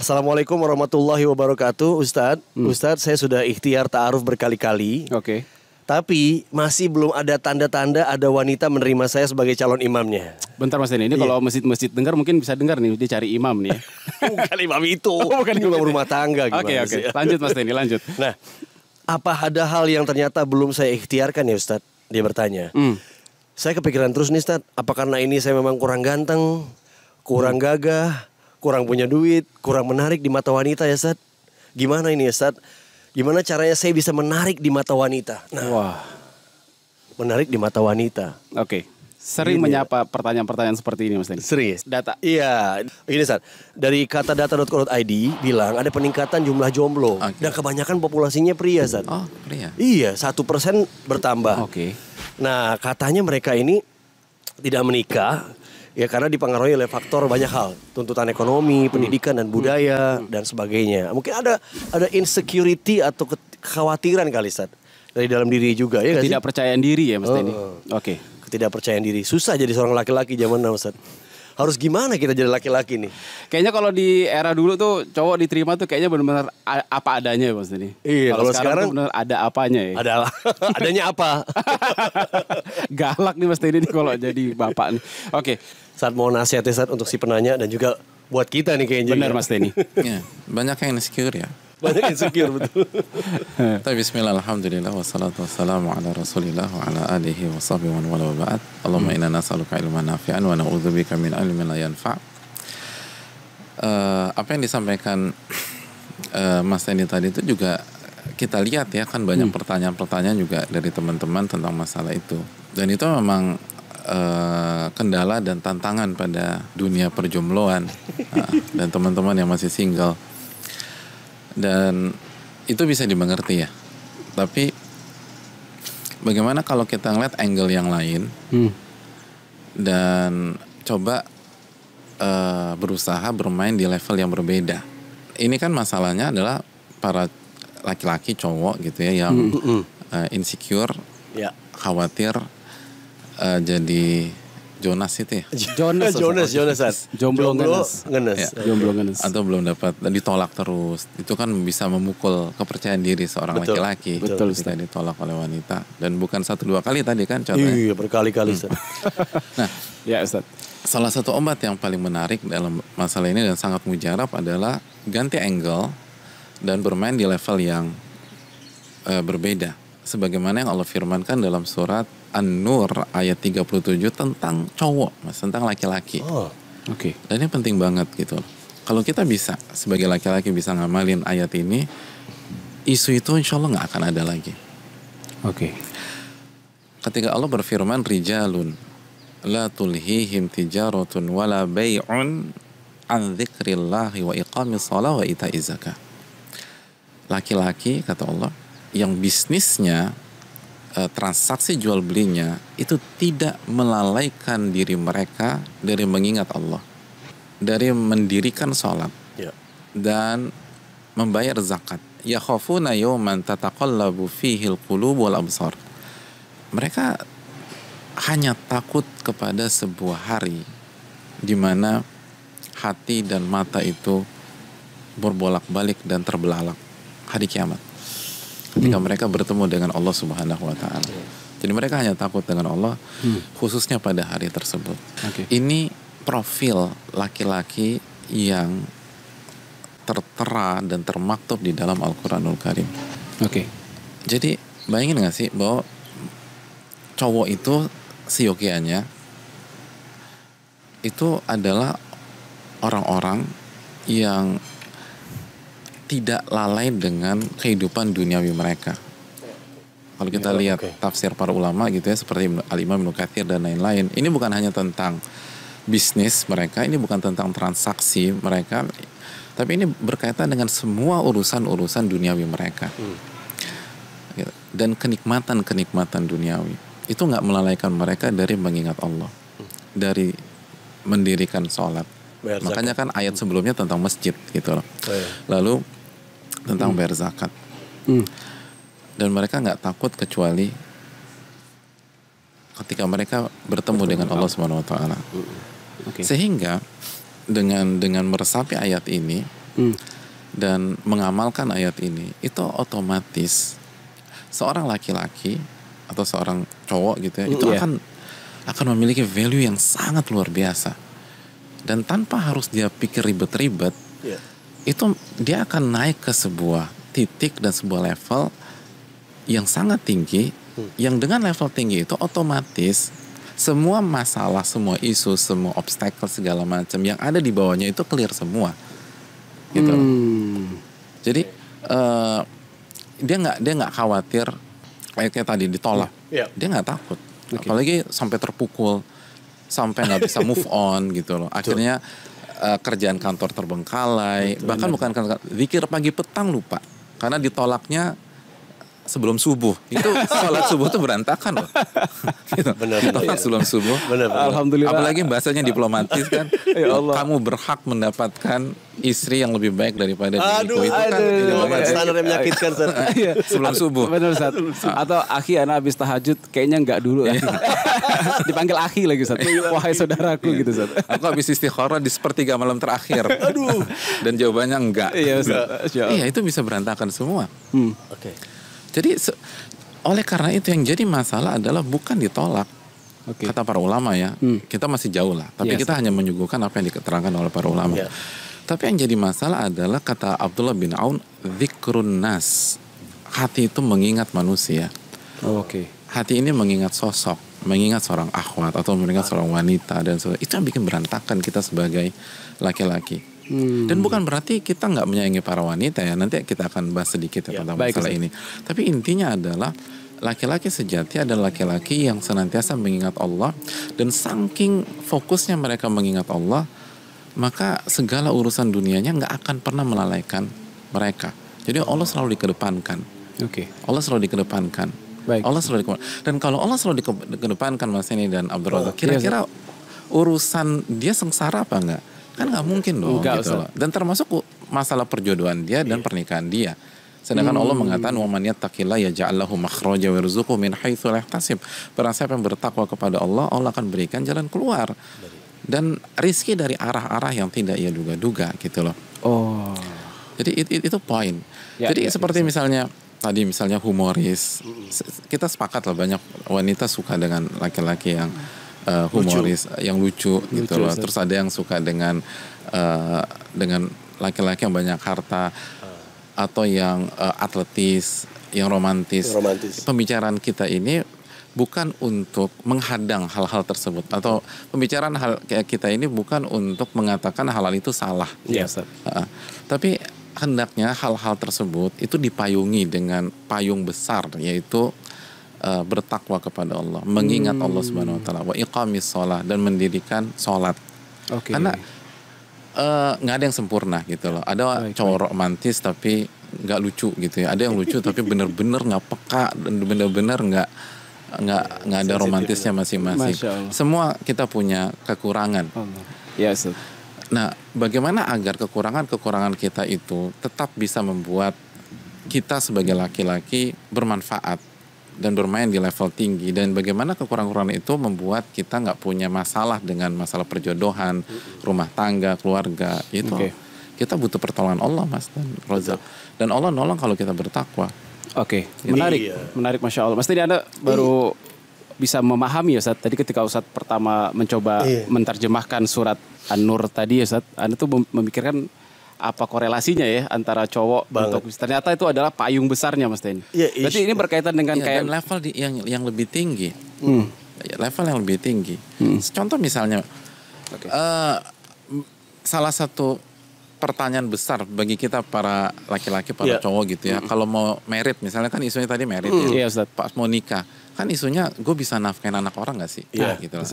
Assalamualaikum warahmatullahi wabarakatuh, Ustadz. Ustadz, saya sudah ikhtiar ta'aruf berkali-kali. Oke. Tapi masih belum ada tanda-tanda ada wanita menerima saya sebagai calon imamnya. Bentar Mas Denny, ini kalau masjid-masjid dengar mungkin bisa dengar nih dia cari imam nih. Bukan imam itu. Bukan imam rumah tangga gimana Oke. sih? Lanjut Mas Denny, lanjut. Nah, apa ada hal yang ternyata belum saya ikhtiarkan ya Ustadz? Dia bertanya. Saya kepikiran terus nih Ustadz, apa karena ini saya memang kurang ganteng, kurang gagah, kurang punya duit, kurang menarik di mata wanita ya Ustadz? Gimana ini ya Ustadz? Gimana caranya saya bisa menarik di mata wanita? Nah, Wah. menarik di mata wanita. Oke. Sering menyapa pertanyaan-pertanyaan seperti ini Mas Denny. Sering ya? Data. Iya, ini Ustadz, dari kata data.co.id bilang ada peningkatan jumlah jomblo. Oke. Dan kebanyakan populasinya pria Ustadz. Oh, pria. Iya, 1% bertambah. Oke. Nah, katanya mereka ini tidak menikah ya karena dipengaruhi oleh faktor banyak hal, tuntutan ekonomi, pendidikan dan budaya dan sebagainya. Mungkin ada insecurity atau kekhawatiran kali Ustaz dari dalam diri juga ya nggak sih? Ketidakpercayaan diri ya Mas Denny. Oke. Ketidakpercayaan diri. Susah jadi seorang laki-laki zaman now Ustaz. Harus gimana kita jadi laki-laki nih? Kayaknya kalau di era dulu tuh cowok diterima tuh kayaknya benar-benar apa adanya ya Mas Denny. Iya, kalau sekarang tuh benar ada apanya ya. Adanya apa? Galak nih Mas Denny nih kalau jadi bapak nih. Oke. Saat mau nasihatnya Ustaz untuk si penanya dan juga buat kita nih kayaknya. Benar Mas Denny. Ya, banyak yang insecure ya. Banyak insecure betul. Tapi bismillah, alhamdulillah, wassalatu wassalamu ala rasulillah wa ala alihi wa sahbihi wa wala wa ba'd. Allahumma inna nas'aluka ilman nafi'an wa na'udzubika min ilmin la yanfa'. Apa yang disampaikan Mas Denny tadi itu juga kita lihat ya, kan banyak pertanyaan-pertanyaan juga dari teman-teman tentang masalah itu. Dan itu memang kendala dan tantangan pada dunia perjombloan dan teman-teman yang masih single. Dan itu bisa dimengerti ya. Tapi bagaimana kalau kita ngeliat angle yang lain dan coba berusaha bermain di level yang berbeda. Ini kan masalahnya adalah para laki-laki cowok gitu ya yang insecure, khawatir jadi Jonas itu ya. Jonas. Jomblo ngenes. Ya. Jomblo ngenes. Atau belum dapat, ditolak terus. Itu kan bisa memukul kepercayaan diri seorang laki-laki. Betul, Ketika ditolak oleh wanita. Dan bukan 1-2 kali tadi kan contohnya. Iya, berkali-kali Ustaz. Nah, Ya Ustaz. salah satu obat yang paling menarik dalam masalah ini dan sangat mujarab adalah ganti angle dan bermain di level yang berbeda. Sebagaimana yang Allah firmankan dalam surat An-Nur ayat 37 tentang cowok, Mas, tentang laki-laki. Oke. Dan ini penting banget gitu. Kalau kita bisa sebagai laki-laki bisa ngamalin ayat ini, isu itu insya Allah nggak akan ada lagi. Oke. Ketika Allah berfirman, rijalun la tulhihim tijaratun wala bay'un an dzikrillahi wa iqamis shalah wa ita'iz zakah. Laki-laki, kata Allah, yang bisnisnya transaksi jual belinya itu tidak melalaikan diri mereka dari mengingat Allah, dari mendirikan sholat dan membayar zakat. Yakhafuna yawman tataqallabu fihi al-qulub wal absar. Mereka hanya takut kepada sebuah hari di mana hati dan mata itu berbolak-balik dan terbelalak, hari kiamat. Ketika mereka bertemu dengan Allah Subhanahu wa Ta'ala. Jadi mereka hanya takut dengan Allah, khususnya pada hari tersebut. Ini profil laki-laki yang tertera dan termaktub di dalam Al-Quranul Karim. Jadi bayangin gak sih bahwa cowok itu seyogianya itu adalah orang-orang yang tidak lalai dengan kehidupan duniawi mereka. Kalau kita lihat tafsir para ulama gitu ya, seperti Al-Imam Ibnu Katsir dan lain-lain, ini bukan hanya tentang bisnis mereka, ini bukan tentang transaksi mereka, tapi ini berkaitan dengan semua urusan-urusan duniawi mereka. Dan kenikmatan-kenikmatan duniawi itu nggak melalaikan mereka dari mengingat Allah, dari mendirikan sholat. Makanya kan ayat sebelumnya tentang masjid gitu loh. Lalu tentang bayar zakat. Dan mereka nggak takut kecuali ketika mereka bertemu dengan Allah Subhanahu wa Ta'ala. Sehingga dengan meresapi ayat ini, dan mengamalkan ayat ini, itu otomatis seorang laki-laki atau seorang cowok gitu ya, itu akan memiliki value yang sangat luar biasa. Dan tanpa harus dia pikir ribet-ribet, itu dia akan naik ke sebuah titik dan sebuah level yang sangat tinggi, yang dengan level tinggi itu otomatis semua masalah, semua isu, semua obstacle segala macam yang ada di bawahnya itu clear semua. Gitu. Jadi dia nggak khawatir kayak tadi ditolak. Dia nggak takut. Apalagi sampai terpukul, sampai nggak bisa move on gitu loh. Akhirnya kerjaan kantor terbengkalai, bahkan bukan kantor, zikir pagi petang lupa karena ditolaknya sebelum subuh. Itu sholat subuh tuh berantakan loh. Gitu. Benar. Sebelum subuh. Benar. Alhamdulillah. Apalagi bahasanya diplomatis kan. Ya Allah. Kamu berhak mendapatkan istri yang lebih baik daripada diriku. Itu kan Standar yang menyakitkan, Ustaz. sebelum subuh. Benar, Ustaz. Atau akhi anak habis tahajud kayaknya enggak dulu ya. Dipanggil akhi lagi, Ustaz. Wahai saudaraku gitu, Ustaz. Aku habis istikharah di sepertiga malam terakhir. Dan jawabannya enggak. Iya, Ustaz. Iya, itu bisa berantakan semua. Oke. Jadi oleh karena itu yang jadi masalah adalah bukan ditolak. Kata para ulama ya, kita masih jauh lah. Tapi kita hanya menyuguhkan apa yang diterangkan oleh para ulama. Tapi yang jadi masalah adalah kata Abdullah bin Aun, dzikrun nas. Hati itu mengingat manusia. Hati ini mengingat sosok, mengingat seorang akhwat atau mengingat seorang wanita dan sebagainya. Itu yang bikin berantakan kita sebagai laki-laki. Dan bukan berarti kita nggak menyayangi para wanita ya. Nanti kita akan bahas sedikit ya tentang masalah ini. Tapi intinya adalah laki-laki sejati adalah laki-laki yang senantiasa mengingat Allah, dan saking fokusnya mereka mengingat Allah, maka segala urusan dunianya nggak akan pernah melalaikan mereka. Jadi Allah selalu dikedepankan. Allah selalu dikedepankan. Allah selalu dikedepankan. Dan kalau Allah selalu dikedepankan, Mas ini dan Abdul Razak, kira-kira urusan dia sengsara apa enggak? Kan nggak mungkin dong gitu loh. Dan termasuk masalah perjodohan dia dan pernikahan dia. Sedangkan Allah mengatakan wa man yattaqillaha yaj'al lahu makhraja wa yarzuqhu min haitsu la yahtasib. Barang siapa yang bertakwa kepada Allah, Allah akan berikan jalan keluar dan rizki dari arah-arah yang tidak ia duga-duga gitu loh. Jadi itu poin. Jadi seperti misalnya tadi misalnya humoris. Kita sepakat lah banyak wanita suka dengan laki-laki yang humoris, yang lucu gitu loh. Terus ada yang suka dengan laki-laki yang banyak harta atau yang atletis, yang romantis. Pembicaraan kita ini bukan untuk menghadang hal-hal tersebut, atau pembicaraan hal kayak kita ini bukan untuk mengatakan hal-hal itu salah. Tapi hendaknya hal-hal tersebut itu dipayungi dengan payung besar, yaitu bertakwa kepada Allah, mengingat Allah Subhanahu wa taala, wa iqamis shalah, dan mendirikan salat. Karena nggak ada yang sempurna gitu loh. Ada cowok romantis tapi nggak lucu gitu ya. Ada yang lucu tapi bener-bener nggak peka dan bener-bener nggak ada romantisnya masing-masing. Semua kita punya kekurangan. Nah, bagaimana agar kekurangan kita itu tetap bisa membuat kita sebagai laki-laki bermanfaat dan bermain di level tinggi, dan bagaimana kekurangan itu membuat kita nggak punya masalah dengan masalah perjodohan, rumah tangga, keluarga itu. Kita butuh pertolongan Allah, Mas dan Rozak. Dan Allah nolong kalau kita bertakwa. Menarik, Masya Allah. Mas tadi Anda baru bisa memahami ya Ustaz. Tadi ketika Ustaz pertama mencoba menerjemahkan surat An-Nur tadi ya Ustaz, Anda tuh memikirkan apa korelasinya ya antara cowok untuk ternyata itu adalah payung besarnya Mas Teni. Berarti ini berkaitan dengan kayak dan level yang lebih tinggi. Level yang lebih tinggi. Contoh misalnya salah satu pertanyaan besar bagi kita para laki-laki, para cowok gitu ya. Kalau mau merit misalnya, kan isunya tadi merit ya. Pas mau nikah kan isunya gue bisa nafkahin anak orang gak sih? Gitu loh.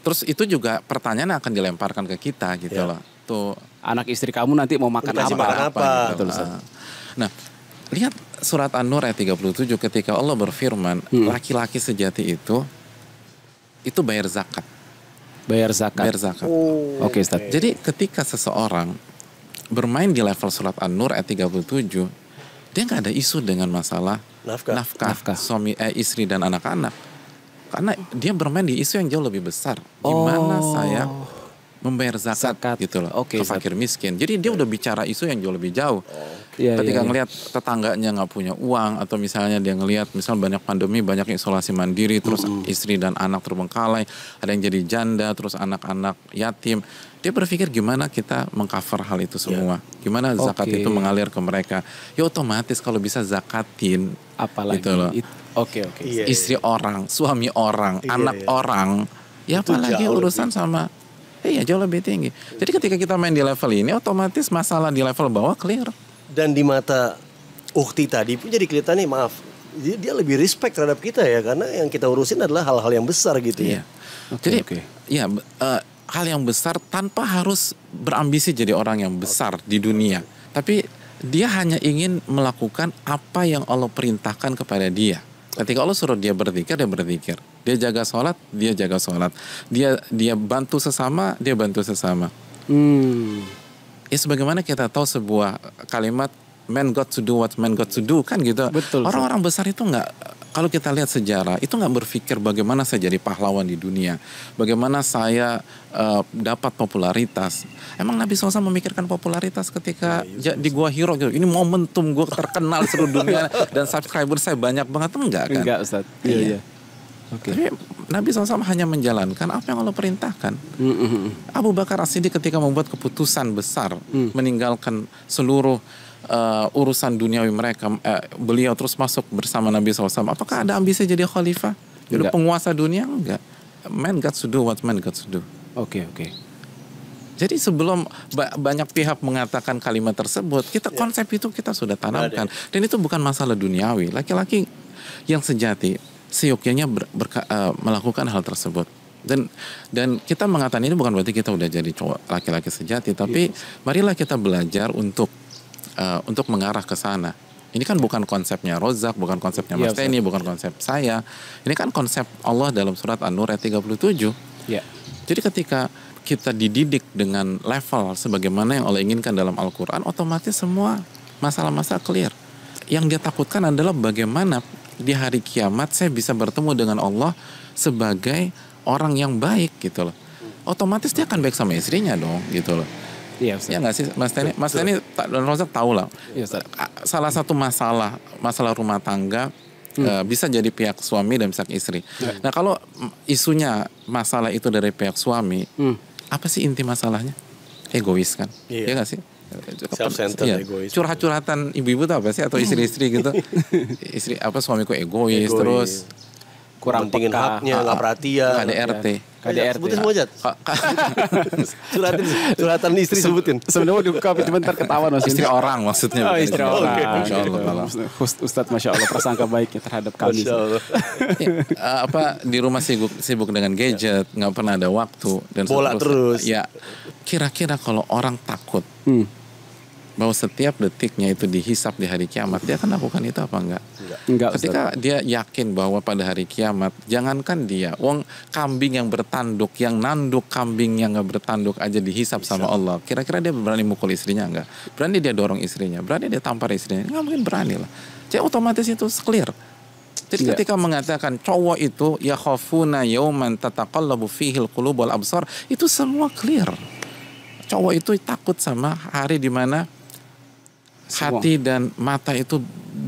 Terus itu juga pertanyaan akan dilemparkan ke kita gitu loh. Tuh, anak istri kamu nanti mau makan apa? Gitu. Nah, lihat surat An-Nur ayat 37 ketika Allah berfirman, laki-laki sejati itu bayar zakat. Bayar zakat. Oke, Ustaz. Jadi ketika seseorang bermain di level surat An-Nur ayat 37, dia nggak ada isu dengan masalah nafkah. Suami, istri dan anak-anak. Karena dia bermain di isu yang jauh lebih besar. Gimana saya membayar zakat gitu loh, ke fakir miskin. Jadi dia udah bicara isu yang jauh lebih jauh. Ketika ngelihat tetangganya nggak punya uang, atau misalnya dia ngelihat banyak pandemi, banyak isolasi mandiri, terus istri dan anak terbengkalai, ada yang jadi janda, terus anak-anak yatim, dia berpikir gimana kita mengcover hal itu semua, gimana zakat itu mengalir ke mereka. Ya otomatis kalau bisa zakatin, apalagi gitu loh. Istri orang, suami orang, anak orang, ya itu apalagi urusan sama. Iya, jauh lebih tinggi. Jadi ketika kita main di level ini, otomatis masalah di level bawah clear. Dan di mata Ukti tadi pun jadi kelihatan nih, maaf, dia lebih respect terhadap kita ya, karena yang kita urusin adalah hal-hal yang besar gitu ya. Jadi ya hal yang besar tanpa harus berambisi jadi orang yang besar di dunia. Tapi dia hanya ingin melakukan apa yang Allah perintahkan kepada dia. Ketika Allah suruh dia berzikir, dia berzikir. Dia jaga sholat, dia jaga sholat. Dia bantu sesama, dia bantu sesama. Ya sebagaimana kita tahu sebuah kalimat, man got to do what man got to do, kan gitu. Betul. Orang-orang besar itu nggak, kalau kita lihat sejarah, itu nggak berpikir bagaimana saya jadi pahlawan di dunia, bagaimana saya dapat popularitas. Emang Nabi SAW memikirkan popularitas ketika di Gua Hiro gitu? Ini momentum gue terkenal seluruh dunia dan subscriber saya banyak banget, enggak kan? Enggak, Ustaz. Iya. Tapi Nabi SAW hanya menjalankan apa yang Allah perintahkan. Abu Bakar As-Siddiq ketika membuat keputusan besar, meninggalkan seluruh urusan duniawi mereka, beliau terus masuk bersama Nabi SAW. Apakah ada ambisi jadi khalifah? Jadi penguasa dunia? Enggak. Man got to do what man got to do. Oke. Jadi sebelum banyak pihak mengatakan kalimat tersebut, konsep itu kita sudah tanamkan. Dan itu bukan masalah duniawi. Laki-laki yang sejati seyogyanya melakukan hal tersebut. Dan kita mengatakan ini bukan berarti kita udah jadi cowok laki-laki sejati, tapi marilah kita belajar untuk mengarah ke sana. Ini kan bukan konsepnya Rozak, bukan konsepnya Mas Teni, bukan konsep saya. Ini kan konsep Allah dalam surat An-Nur ayat 37. Jadi ketika kita dididik dengan level sebagaimana yang Allah inginkan dalam Al-Quran, otomatis semua masalah-masalah clear. Yang dia takutkan adalah bagaimana di hari kiamat saya bisa bertemu dengan Allah sebagai orang yang baik gitu loh. Otomatis dia akan baik sama istrinya dong gitu loh. Iya, ya nggak sih Mas Teni? Mas Teni dan Rozak tahu lah. Salah satu masalah rumah tangga bisa jadi pihak suami dan pihak istri. Nah kalau isunya masalah itu dari pihak suami, apa sih inti masalahnya? Egois kan? Iya nggak sih? Self-centered, egois. Curhat-curhatan ibu-ibu tuh apa sih? Atau istri-istri gitu? Istri suamiku egois. Terus kurang pentingin haknya, nggak perhatian. KDRT. Sebutin semua aja. Curhatan istri sebutin. Sebenarnya dibuka cuma ntar ketahuan maksudnya. Istri orang maksudnya. Oh, istri orang. Masya Allah. Ustadz Masya Allah prasangka baiknya terhadap kami. Masya Allah. Di rumah sibuk dengan gadget, nggak pernah ada waktu dan bola terus. Ya, kira-kira kalau orang takut bahwa setiap detiknya itu dihisap di hari kiamat, dia akan lakukan itu apa enggak? Ketika dia yakin bahwa pada hari kiamat, jangankan dia, kambing yang bertanduk, yang nanduk kambing yang nggak bertanduk aja dihisap sama Allah. Kira-kira dia berani mukul istrinya enggak? Berani dia dorong istrinya? Berani dia tampar istrinya? Nggak mungkin berani lah. Jadi otomatis itu clear. Jadi ketika mengatakan cowok itu ya khafuna yauman tataqallabu fihil qulub wal absar, itu semua clear. Cowok itu takut sama hari di mana hati dan mata itu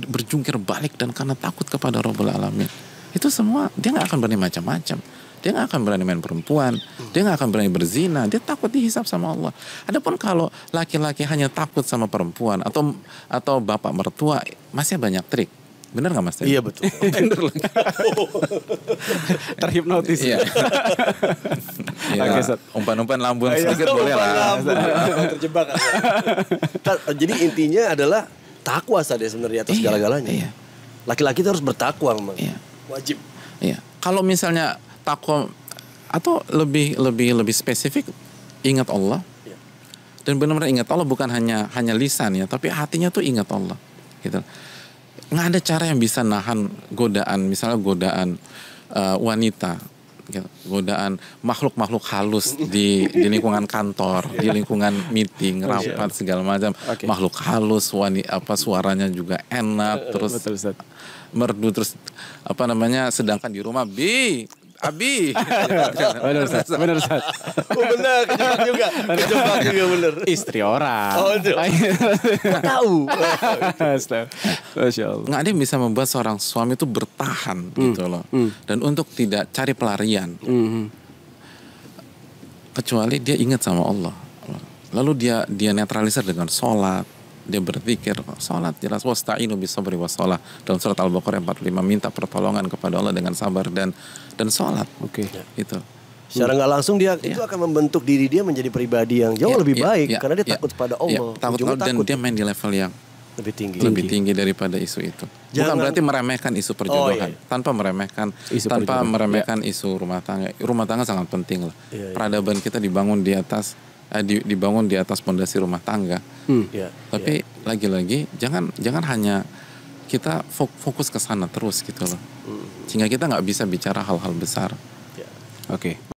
berjungkir balik dan karena takut kepada Rabbul Alamin. Itu semua dia nggak akan berani macam-macam. Dia nggak akan berani main perempuan. Dia nggak akan berani berzina. Dia takut dihisap sama Allah. Adapun kalau laki-laki hanya takut sama perempuan atau bapak mertua, masih banyak trik. Bener nggak Mas? Iya betul. Bener lagi. Terhipnotis. Iya. Umpan-umpan lambung sedikit boleh lah. Terjebak. Jadi intinya adalah takwa saja sebenarnya atas segala-galanya. Iya. Laki-laki itu harus bertakwa memang. Iya. Wajib. Iya. Kalau misalnya takwa atau lebih spesifik, ingat Allah. Iya. Dan benar-benar ingat Allah bukan hanya lisan ya, tapi hatinya tuh ingat Allah. Gitu. Nggak ada cara yang bisa nahan godaan, misalnya godaan wanita, gitu. Godaan makhluk-makhluk halus di lingkungan kantor, di lingkungan meeting, rapat segala macam, makhluk halus, suaranya juga enak, terus merdu, terus sedangkan di rumah Abi. Benar Ustaz. Oh benar, kejebak juga. Kejebak juga bener. Istri orang. Oh itu. Nggak tahu. Masya Allah. Nggak ada yang bisa membuat seorang suami itu bertahan gitu loh. Dan untuk tidak cari pelarian. Kecuali dia ingat sama Allah. Lalu dia netralisir dengan sholat. Dia berzikir, sholat jelas wasta'inu bisabri wassalah dalam surat Al-Baqarah 45, minta pertolongan kepada Allah dengan sabar dan sholat. Oke. Itu. Secara nggak langsung dia itu akan membentuk diri dia menjadi pribadi yang jauh lebih baik karena dia takut pada Allah. Takut Allah dan dia main di level yang lebih tinggi daripada isu itu. Bukan berarti meremehkan isu perjodohan, tanpa meremehkan isu rumah tangga. Rumah tangga sangat penting lah. Peradaban kita dibangun di atas pondasi rumah tangga. Tapi lagi-lagi jangan hanya kita fokus ke sana terus gitu loh. Sehingga kita nggak bisa bicara hal-hal besar. Oke.